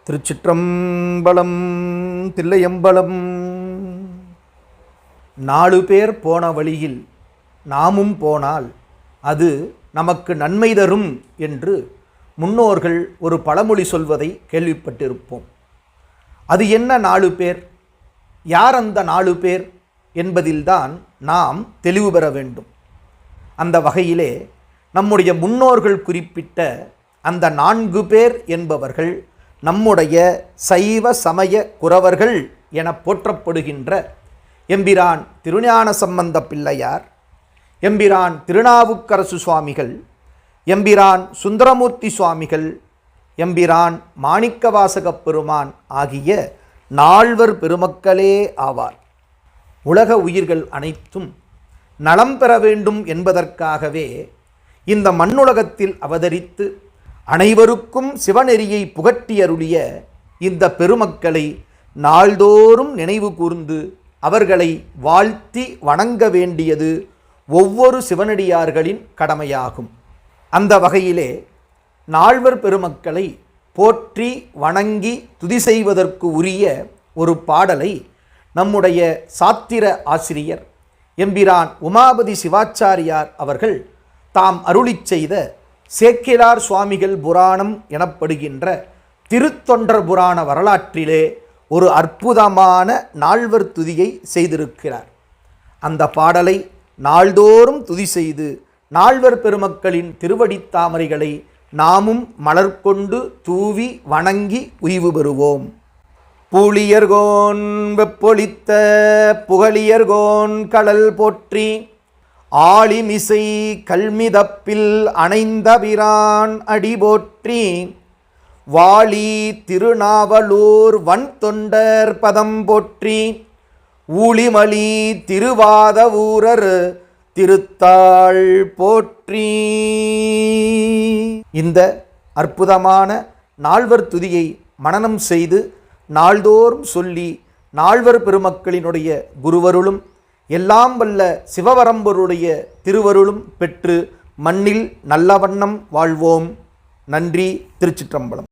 திருச்சிற்றம்பலம். தில்லையம்பலம். 4 பேர் போன வழியில் நாமும் போனால் அது நமக்கு நன்மை தரும் என்று முன்னோர்கள் ஒரு பழமொழி சொல்வதை கேள்விப்பட்டிருப்போம். அது என்ன 4 பேர், யார் அந்த 4 பேர் என்பதில்தான் நாம் தெளிவு பெற வேண்டும். அந்த வகையிலே நம்முடைய முன்னோர்கள் குறிப்பிட்ட அந்த 4 பேர் என்பவர்கள் நம்முடைய சைவ சமய குரவர்கள் என போற்றப்படுகின்ற எம்பிரான் திருஞான சம்பந்த பிள்ளையார், எம்பிரான் திருநாவுக்கரசு சுவாமிகள், எம்பிரான் சுந்தரமூர்த்தி சுவாமிகள், எம்பிரான் மாணிக்கவாசகப் பெருமான் ஆகிய 4 பெருமக்களே ஆவார். உலக உயிர்கள் அனைத்தும் நலம் பெற வேண்டும் என்பதற்காகவே இந்த மண்ணுலகத்தில் அவதரித்து அனைவருக்கும் சிவநெறியை புகட்டியருளிய இந்த பெருமக்களை நாள்தோறும் நினைவு கூர்ந்து அவர்களை வாழ்த்தி வணங்க வேண்டியது ஒவ்வொரு சிவனடியார்களின் கடமையாகும். அந்த வகையிலே 4 பெருமக்களை போற்றி வணங்கி துதி செய்வதற்கு உரிய ஒரு பாடலை நம்முடைய சாத்திர ஆசிரியர் எம்பிரான் உமாபதி சிவாச்சாரியார் அவர்கள் தாம் அருளிச் செய்த சேக்கிழார் சுவாமிகள் புராணம் எனப்படுகின்ற திருத்தொண்டர் புராண வரலாற்றிலே ஒரு அற்புதமான 4 துதியை செய்திருக்கிறார். அந்த பாடலை நாள்தோறும் துதி செய்து 4 பெருமக்களின் திருவடித் தாமரைகளை நாமும் மலர்கொண்டு தூவி வணங்கி உய்வு பெறுவோம். பூழியர்கோன் வெப்பொழித்த புகழியர்கோன் கடல் போற்றி, ஆழிமிசை கல்மிதப்பில் அணைந்தபிரான் அடி போற்றி, வாழி திருநாவலூர் வன் தொண்டர் பதம் போற்றி, ஊழிமலி திருவாத ஊரர் திருத்தாள் போற்றி. இந்த அற்புதமான 4 துதியை மனனம் செய்து நாள்தோறும் சொல்லி 4 பெருமக்களினுடைய குருவருளும் எல்லாம் வல்ல சிவபரம்பருடைய திருவருளும் பெற்று மண்ணில் நல்ல வண்ணம் வாழ்வோம். நன்றி. திருச்சிற்றம்பலம்.